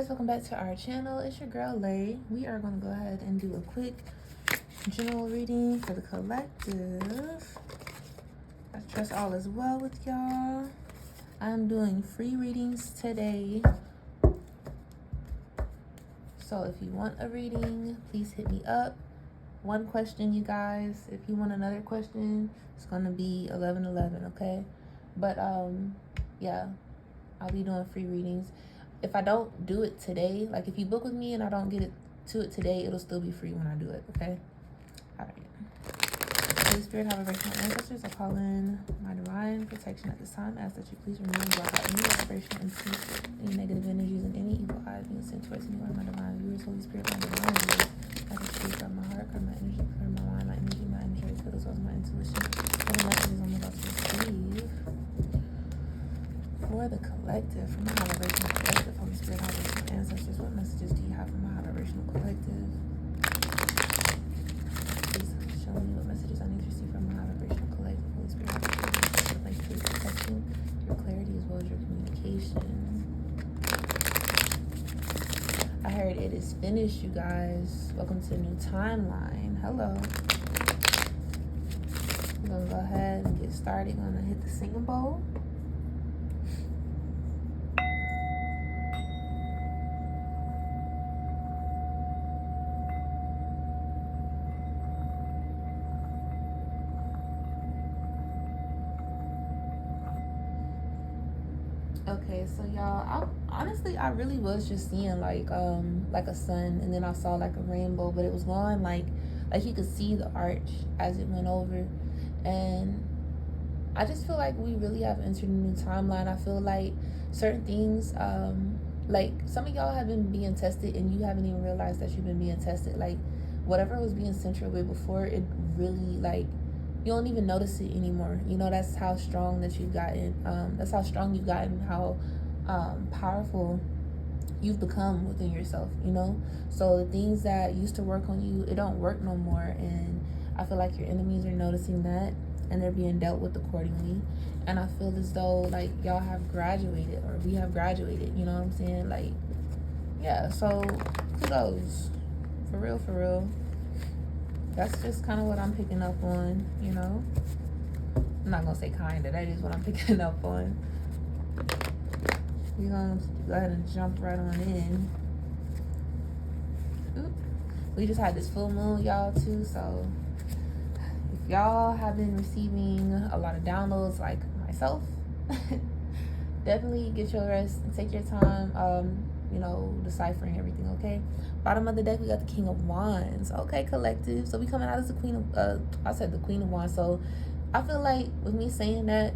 guys, welcome back to our channel. It's your girl Lay. We are going to go ahead and do a quick general reading for the collective. I trust all is well with y'all. I'm doing free readings today, so if you want a reading, please hit me up. One question, you guys. If you want another question, it's going to be 11/11, okay? But yeah, I'll be doing free readings. If I don't do it today, like if you book with me and I don't get to it today, it'll still be free when I do it, okay? All right. Holy Spirit, have a vibration of ancestors. I call in my divine protection at this time. Ask that you please remove and block out any vibration and any negative energies and any evil eyes being sent towards any one of my divine viewers. Holy Spirit, my divine viewers. Ask that you clear my heart, clear my energy, clear my mind, my energy, my energy, as well as my intuition. What the messages I'm about to receive for the collective, for my high vibrational collective. Holy Spirit, high vibrational ancestors, what messages do you have for my high vibrational collective? Please show me what messages I need to receive from my high vibrational collective. Holy Spirit, high vibrational collective, thank you for your protection, your clarity, as well as your communication. I heard it is finished, you guys. Welcome to a new timeline. Hello. We're gonna go ahead and get started. I'm gonna hit the singing bowl. Okay, so y'all, I really was just seeing like a sun, and then I saw like a rainbow, but it was going like you could see the arch as it went over. And I just feel like we really have entered a new timeline. I feel like certain things, like some of y'all have been being tested and you haven't even realized that you've been being tested. Like whatever was being sent your way before, it really, like, you don't even notice it anymore. You know, that's how strong that you've gotten. That's how strong you've gotten, how powerful you've become within yourself, you know? So the things that used to work on you, it don't work no more. And I feel like your enemies are noticing that and they're being dealt with accordingly. And I feel as though like y'all have graduated, or we have graduated, you know what I'm saying? Like, yeah, so kudos. For real, for real. That's just kind of what I'm picking up on, you know? I'm not gonna say kinda, that is what I'm picking up on. We're gonna go ahead and jump right on in. Oop. We just had this full moon, y'all, too, so if y'all have been receiving a lot of downloads like myself, definitely get your rest and take your time, you know, deciphering everything, okay? Bottom of the deck, we got the King of Wands. Okay, collective. So we coming out as the Queen of, I said the Queen of Wands. So I feel like with me saying that,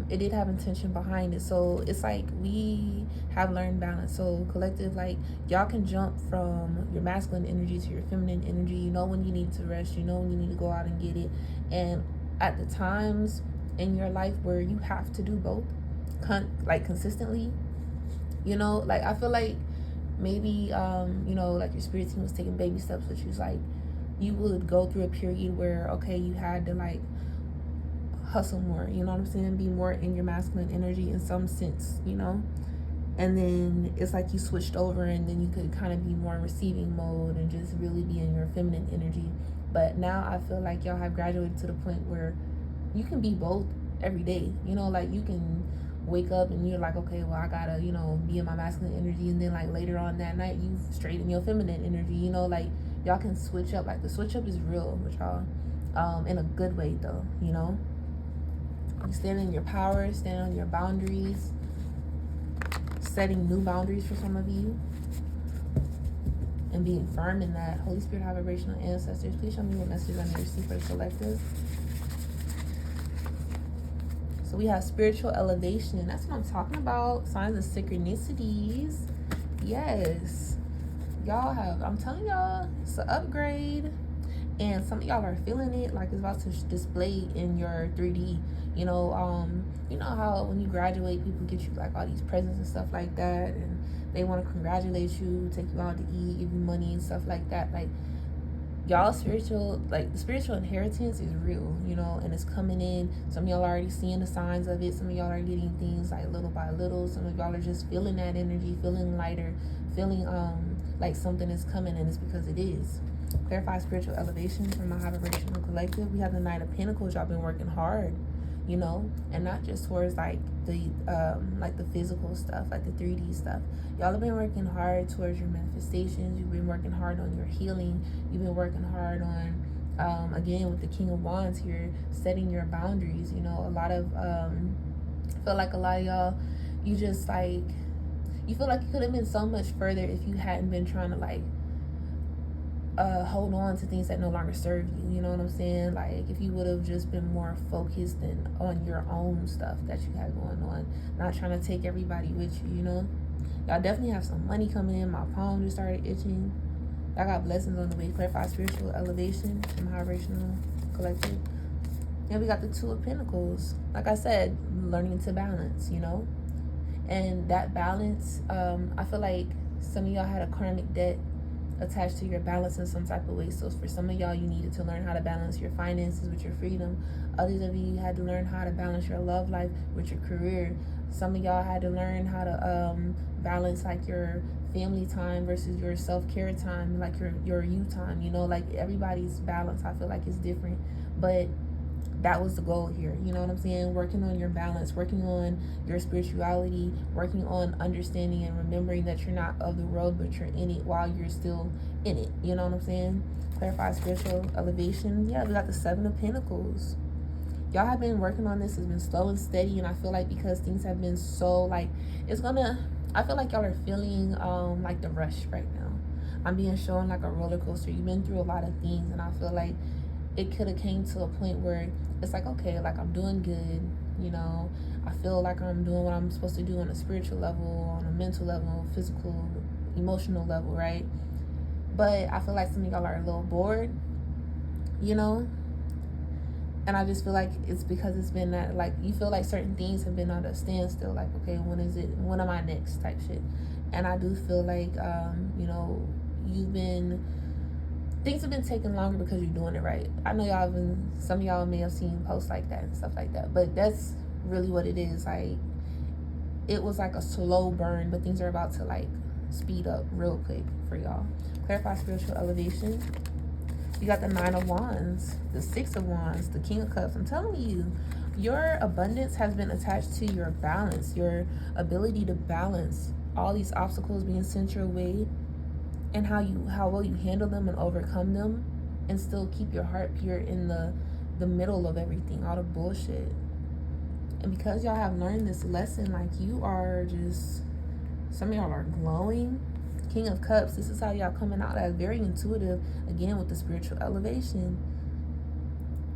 it did have intention behind it. So it's like we have learned balance. So collective, like y'all can jump from your masculine energy to your feminine energy. You know when you need to rest. You know when you need to go out and get it. And at the times in your life where you have to do both, like consistently, you know, like I feel like maybe you know, like your spirit team was taking baby steps with you. It's like you would go through a period where, okay, you had to like hustle more, you know what I'm saying, be more in your masculine energy in some sense, you know, and then it's like you switched over and then you could kind of be more in receiving mode and just really be in your feminine energy. But now I feel like y'all have graduated to the point where you can be both every day, you know, like you can wake up and you're like, okay, well, I gotta, you know, be in my masculine energy, and then like later on that night you straight in your feminine energy, you know, like y'all can switch up. Like the switch up is real with y'all, in a good way though, you know. You stand in your power, stand on your boundaries, setting new boundaries for some of you, and being firm in that. Holy Spirit, high vibrational ancestors, please show me what messages I need to receive for the collective. So we have spiritual elevation. That's what I'm talking about. Signs of synchronicities. Yes. Y'all have, I'm telling y'all, it's an upgrade. And some of y'all are feeling it, like it's about to display in your 3D. You know how when you graduate, people get you like all these presents and stuff like that, and they want to congratulate you, take you out to eat, give you money and stuff like that. Like Y'all spiritual, like the spiritual inheritance is real, and it's coming in. Some of y'all already seeing the signs of it. Some of y'all are getting things like little by little. Some of y'all are just feeling that energy, feeling lighter, feeling like something is coming, and it's because it is. Clarify spiritual elevation from my high vibrational collective. We have the Knight of Pentacles. Y'all been working hard, and not just towards like the physical stuff, like the 3D stuff. Y'all have been working hard towards your manifestations. You've been working hard on your healing. You've been working hard on again with the King of Wands here, setting your boundaries. A lot of feel like a lot of y'all, you just like, you feel like you could have been so much further if you hadn't been trying to like hold on to things that no longer serve you. You know what I'm saying? Like if you would have just been more focused on your own stuff that you had going on, not trying to take everybody with you. Y'all definitely have some money coming in. My palm just started itching. Y'all got blessings on the way. Clarify spiritual elevation from high vibrational collective. And we got the Two of Pentacles. Like I said, learning to balance. And that balance, I feel like some of y'all had a karmic debt attached to your balance in some type of way. So for some of y'all, you needed to learn how to balance your finances with your freedom. Others of you had to learn how to balance your love life with your career. Some of y'all had to learn how to balance like your family time versus your self-care time, like your you time. Like everybody's balance, I feel like, is different, but that was the goal here. You know what I'm saying? Working on your balance, working on your spirituality, working on understanding and remembering that you're not of the world, but you're in it while you're still in it. You know what I'm saying? Clarify spiritual elevation. Yeah, we got the Seven of Pentacles. Y'all have been working on this. It's been slow and steady, and I feel like because things have been so like, I feel like y'all are feeling like the rush right now. I'm being shown like a roller coaster. You've been through a lot of things, and I feel like it could have came to a point where it's like, okay, like I'm doing good, I feel like I'm doing what I'm supposed to do on a spiritual level, on a mental level, physical, emotional level, right? But I feel like some of y'all are a little bored, and I just feel like it's because it's been that, like, you feel like certain things have been on a standstill, like, okay, when am I next type shit. And I do feel like things have been taking longer because you're doing it right. I know some of y'all may have seen posts like that and stuff like that, but that's really what it is. Like, it was like a slow burn, but things are about to like speed up real quick for y'all. Clarify spiritual elevation. You got the Nine of Wands, the Six of Wands, the King of Cups. I'm telling you, your abundance has been attached to your balance, your ability to balance all these obstacles being sent your way, and how well you handle them and overcome them, and still keep your heart pure in the middle of everything, all the bullshit. And because y'all have learned this lesson, like, you are just, some of y'all are glowing. King of Cups, this is how y'all coming out as very intuitive, again with the spiritual elevation.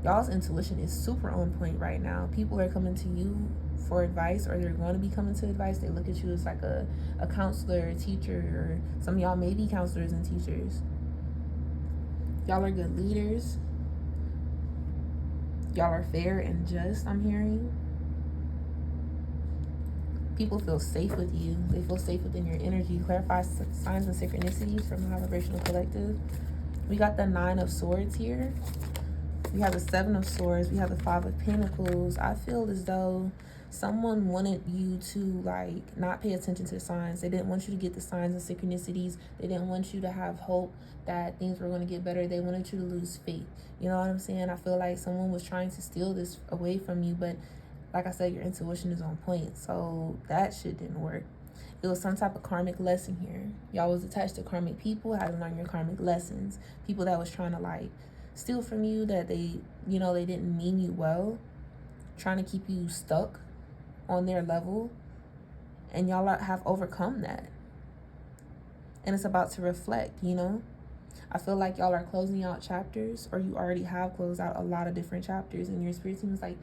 Y'all's intuition is super on point right now. People are coming to you for advice, or they're going to be coming to advice. They look at you as like a counselor, a teacher, or some of y'all may be counselors and teachers. Y'all are good leaders. Y'all are fair and just, I'm hearing. People feel safe with you. They feel safe within your energy. Clarify signs and synchronicities from the High Vibrational Collective. We got the Nine of Swords here. We have the Seven of Swords. We have the Five of Pentacles. I feel as though someone wanted you to like not pay attention to the signs. They didn't want you to get the signs and synchronicities. They didn't want you to have hope that things were going to get better. They wanted you to lose faith. You know what I'm saying? I feel like someone was trying to steal this away from you, but like I said, your intuition is on point. So that shit didn't work. It was some type of karmic lesson here. Y'all was attached to karmic people, had to learn your karmic lessons. People that was trying to like steal from you, that they didn't mean you well, trying to keep you stuck on their level, and y'all have overcome that, and it's about to reflect. I feel like y'all are closing out chapters, or you already have closed out a lot of different chapters, and your spirit team is like,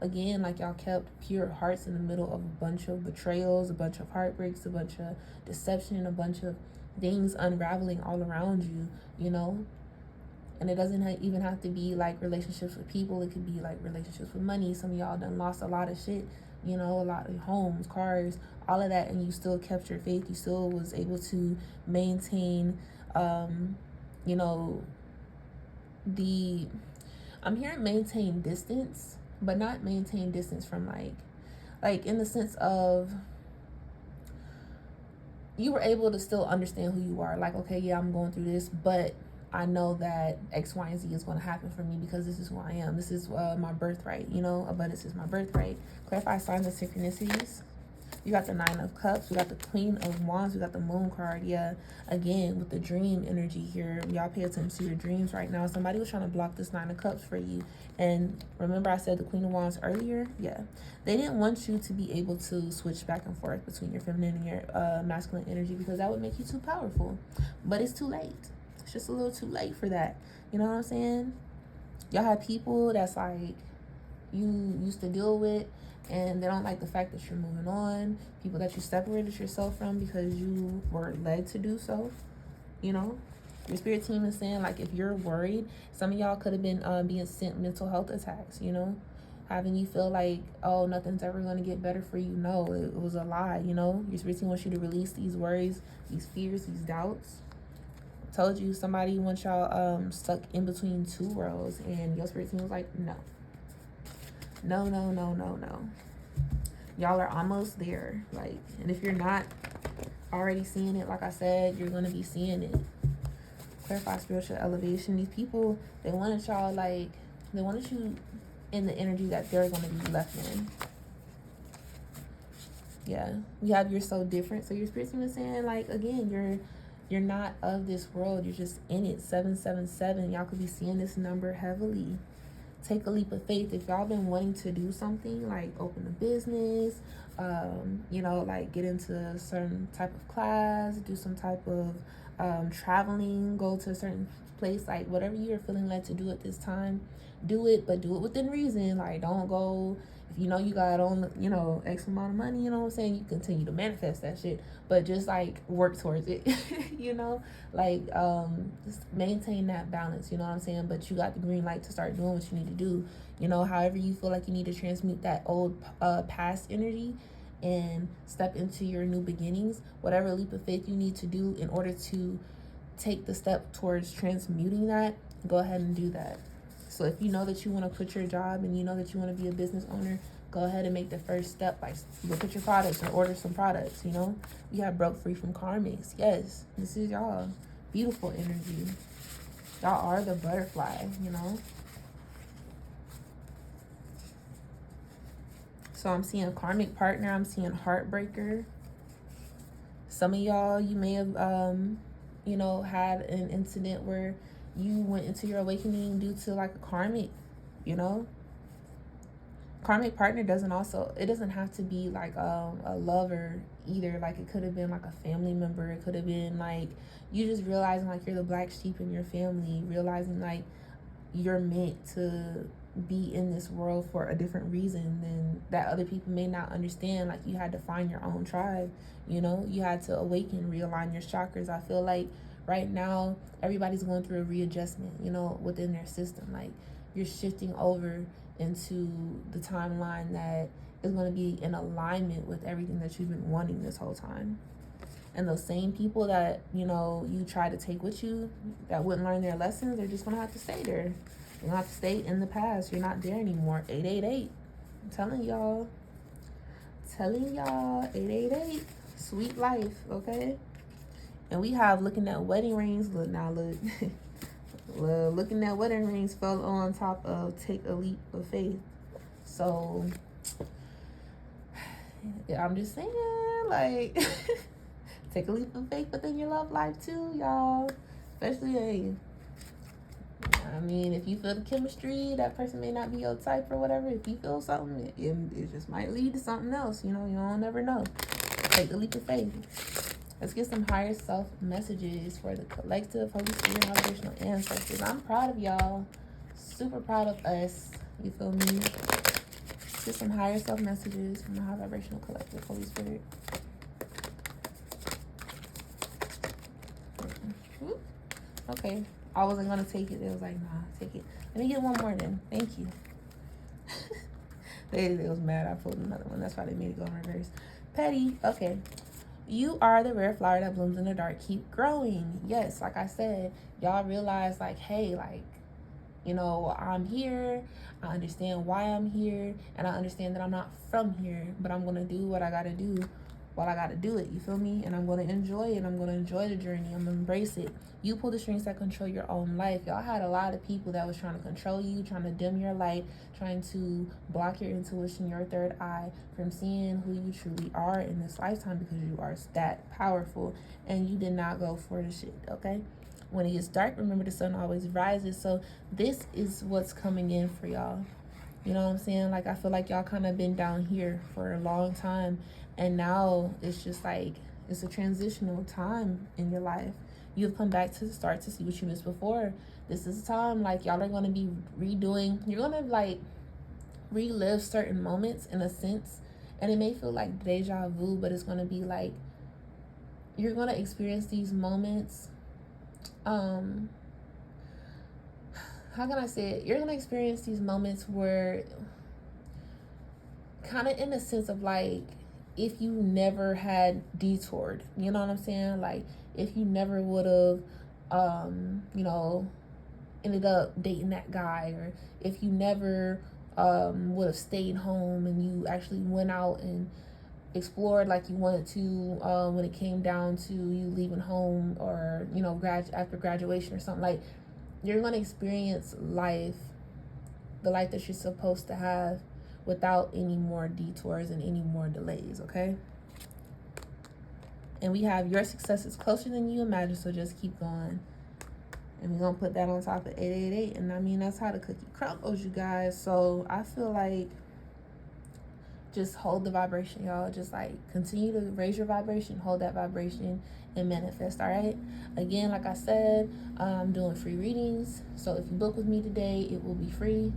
again, like, y'all kept pure hearts in the middle of a bunch of betrayals, a bunch of heartbreaks, a bunch of deception, a bunch of things unraveling all around you, And it doesn't even have to be like relationships with people. It could be like relationships with money. Some of y'all done lost a lot of shit, a lot of homes, cars, all of that, and you still kept your faith. You still was able to maintain, I'm hearing maintain distance, but not maintain distance from like in the sense of you were able to still understand who you are. Like, okay, yeah, I'm going through this, but I know that X, Y, and Z is going to happen for me because this is who I am. This is my birthright, you know, abundance is my birthright. Clarify signs and synchronicities. You got the Nine of Cups. We got the Queen of Wands. We got the Moon card. Yeah, again, with the dream energy here. Y'all pay attention to your dreams right now. Somebody was trying to block this Nine of Cups for you. And remember I said the Queen of Wands earlier? Yeah. They didn't want you to be able to switch back and forth between your feminine and your masculine energy because that would make you too powerful. But it's too late. It's just a little too late for that. You know what I'm saying? Y'all have people that's like you used to deal with, and they don't like the fact that you're moving on. People that you separated yourself from because you were led to do so. You know, your spirit team is saying, like, if you're worried, some of y'all could have been being sent mental health attacks, you know, having you feel like, oh, nothing's ever going to get better for you. No, it was a lie. You know, your spirit team wants you to release these worries, these fears, these doubts. I told you, somebody wants y'all stuck in between two worlds, and your spirit team was like, no. No. Y'all are almost there. Like, and if you're not already seeing it, like I said, you're gonna be seeing it. Clarify spiritual elevation. These people, they wanted y'all, like, they wanted you in the energy that they're gonna be left in. Yeah. You have you're so different. So your spirit team is saying, like, again, you're not of this world. You're just in it. 777. Y'all could be seeing this number heavily. Take a leap of faith. If y'all been wanting to do something like open a business, you know, like get into a certain type of class, do some type of traveling, go to a certain place, like whatever you're feeling led to do at this time, do it, but do it within reason. Like, don't go, if you know you got on, you know, X amount of money, you know what I'm saying, you continue to manifest that shit, but just like work towards it. You know, like just maintain that balance, you know what I'm saying, but you got the green light to start doing what you need to do. You know, however you feel like you need to transmute that old past energy and step into your new beginnings, whatever leap of faith you need to do in order to take the step towards transmuting that, go ahead and do that. So if you know that you want to quit your job and you know that you want to be a business owner, go ahead and make the first step by look at your products or order some products. You know, we have broke free from karmics. Yes, this is y'all. Beautiful energy. Y'all are the butterfly, you know. So I'm seeing karmic partner. I'm seeing heartbreaker. Some of y'all, you may have, you know, had an incident where you went into your awakening due to like a karmic, you know. Karmic partner doesn't have to be like a lover either. Like, it could have been like a family member. It could have been like you just realizing like you're the black sheep in your family, realizing like you're meant to be in this world for a different reason than that other people may not understand. Like, you had to find your own tribe, you know, you had to awaken, realign your chakras. I feel like right now everybody's going through a readjustment, you know, within their system. Like, you're shifting over into the timeline that is going to be in alignment with everything that you've been wanting this whole time. And those same people that, you know, you try to take with you that wouldn't learn their lessons, they're just going to have to stay there. You're going to have to stay in the past. You're not there anymore. 888. I'm telling y'all. 888. Sweet life, okay? And we have looking at wedding rings. Look, now look. Looking at wedding rings fell on top of take a leap of faith. So, yeah, I'm just saying, like, take a leap of faith within your love life too, y'all. Especially, hey, I mean, if you feel the chemistry, that person may not be your type or whatever. If you feel something, it just might lead to something else. You know, you don't never know. Take a leap of faith. Let's get some higher self messages for the collective, Holy Spirit, vibrational ancestors. I'm proud of y'all. Super proud of us. You feel me? Let's get some higher self messages from the high vibrational collective, Holy Spirit. Okay. I wasn't going to take it. It was like, nah, take it. Let me get one more then. Thank you. They was mad I pulled another one. That's why they made it go in reverse. Petty. Okay. You are the rare flower that blooms in the dark. Keep growing. Yes, like I said, y'all realize, like, hey, like, You know, I'm here, I understand why I'm here, and I understand that I'm not from here, but I'm gonna do what I gotta do while I gotta do it, you feel me? And I'm gonna enjoy it. I'm gonna enjoy the journey. I'm gonna embrace it. You pull the strings that control your own life. Y'all had a lot of people that was trying to control you, trying to dim your light, trying to block your intuition, your third eye, from seeing who you truly are in this lifetime, because you are that powerful and you did not go for the shit, okay? When it gets dark, remember the sun always rises. So this is what's coming in for y'all. You know what I'm saying? Like, I feel like y'all kind of been down here for a long time, and now it's just like it's a transitional time in your life. You've come back to the start to see what you missed before. This is a time like y'all are going to be redoing. You're going to like relive certain moments in a sense, and it may feel like deja vu, but it's going to be like you're going to experience these moments. How can I say it? You're going to experience these moments where, kind of in a sense of like, if you never had detoured, you know what I'm saying? Like, if you never would have, you know, ended up dating that guy, or if you never would have stayed home and you actually went out and explored like you wanted to, when it came down to you leaving home, or, you know, after graduation or something, like, you're going to experience life, the life that you're supposed to have, without any more detours and any more delays, okay? And we have your success is closer than you imagine, so just keep going. And we're going to put that on top of 888. And I mean, that's how the cookie crumbles, you guys. So I feel like just hold the vibration, y'all. Just like continue to raise your vibration, hold that vibration, and manifest. All right. Again, like I said, I'm doing free readings. So if you book with me today, it will be free,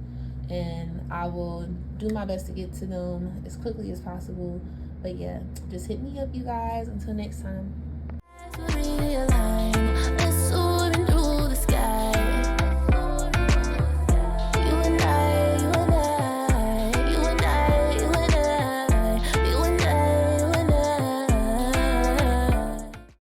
and I will do my best to get to them as quickly as possible. But yeah, just hit me up, you guys. Until next time.